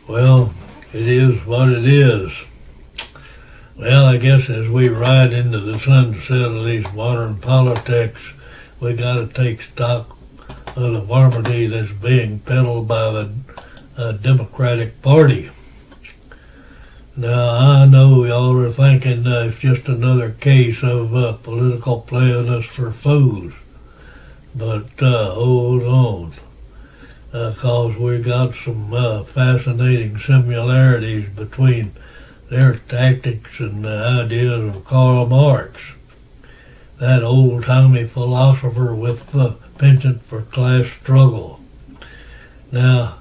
Well, it is what it is. Well, I guess as we ride into the sunset of these modern politics, we got to take stock of the varminty that's being peddled by the Democratic Party. Now, I know y'all are thinking it's just another case of political playing us for fools, but hold on. Because we got some fascinating similarities between their tactics and the ideas of Karl Marx, that old-timey philosopher with the penchant for class struggle. Now,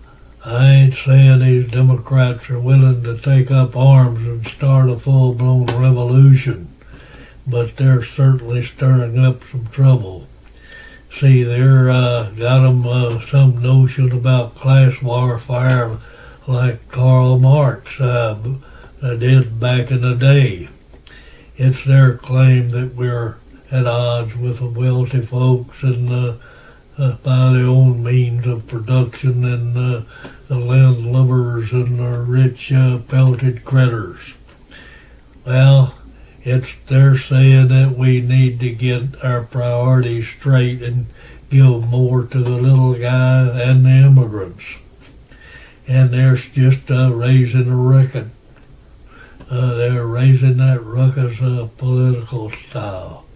I ain't saying these Democrats are willing to take up arms and start a full-blown revolution, but they're certainly stirring up some trouble. See, they're got them some notion about class warfare like Karl Marx did back in the day. It's their claim that we're at odds with the wealthy folks and by their own means of production and the landlubbers and the rich pelted critters. Well, they're saying that we need to get our priorities straight and give more to the little guy and the immigrants. And they're just raising a ruckus. They're raising that ruckus political style.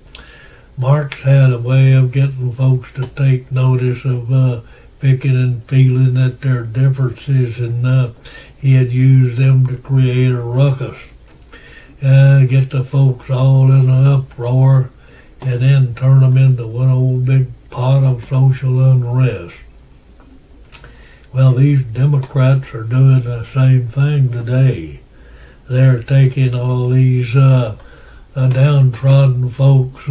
Marx had a way of getting folks to take notice of picking and peeling at their differences, and he had used them to create a ruckus. Get the folks all in an uproar, and then turn them into one old big pot of social unrest. Well, these Democrats are doing the same thing today. They're taking all these downtrodden folks,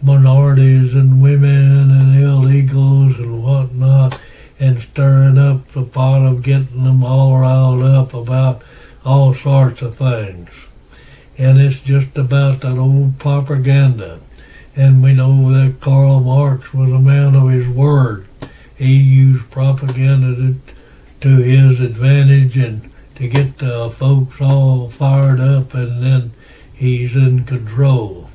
minorities and women and illegals and whatnot, and stirring up the pot of getting them all riled up about all sorts of things. And it's just about that old propaganda. And we know that Karl Marx was a man of his word. He used propaganda to his advantage and to get the folks all fired up, and then he's in control.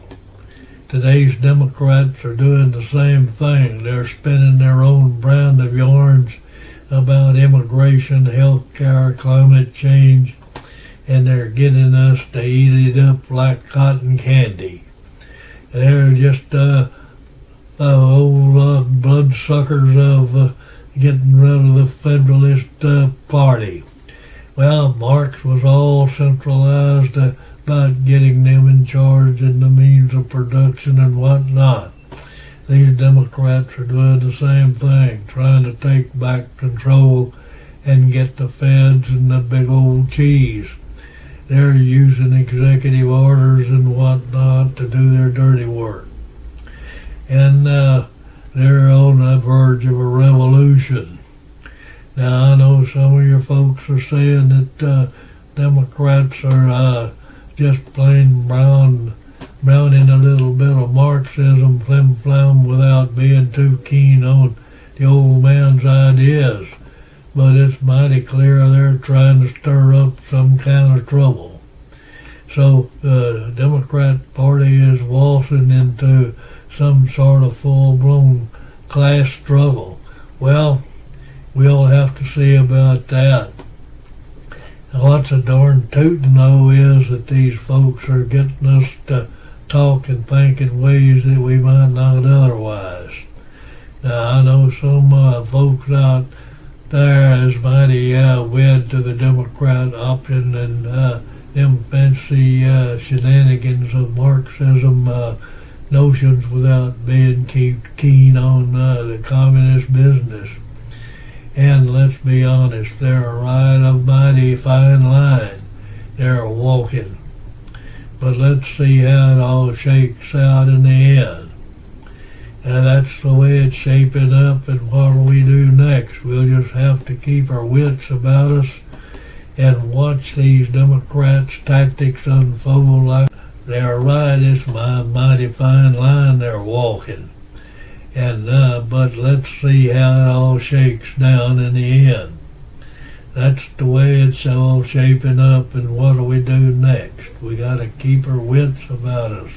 Today's Democrats are doing the same thing. They're spinning their own brand of yarns about immigration, health care, climate change, and they're getting us to eat it up like cotton candy. They're just old bloodsuckers of getting rid of the Federalist Party. Well, Marx was all centralized about getting them in charge and the means of production and whatnot. These Democrats are doing the same thing, trying to take back control and get the feds and the big old cheese. They're using executive orders and whatnot to do their dirty work. And they're on the verge of a revolution. Now, I know some of your folks are saying that Democrats are just plain browning a little bit of Marxism flim-flam without being too keen on the old man's ideas. But it's mighty clear they're trying to stir up some kind of trouble. So the Democrat Party is waltzing into some sort of full-blown class struggle. Well, we'll have to see about that. And what's a darn tootin' though is that these folks are getting us to talk and think in ways that we might not otherwise. Now, I know some folks out there is mighty wed to the Democrat option and them fancy shenanigans of Marxism notions without being keen on the communist business. And let's be honest, they're right a mighty fine line they're walking. But let's see how it all shakes out in the end. And that's the way it's shaping up, and what do we do next? We'll just have to keep our wits about us and watch these Democrats' tactics unfold. Like they're right, it's a mighty fine line they're walking. And but let's see how it all shakes down in the end. That's the way it's all shaping up, and what do we do next? We got to keep our wits about us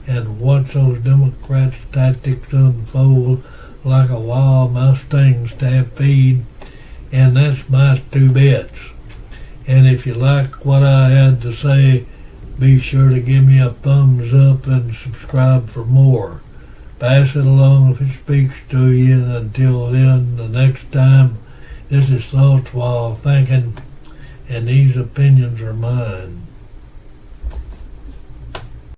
and watch those Democrats' tactics unfold like a wild Mustang stampede, and that's my 2 bits. And if you like what I had to say, be sure to give me a thumbs up and subscribe for more. Pass it along if it speaks to you, and until then, the next time, this is Thoughts While Thinking, and these opinions are mine.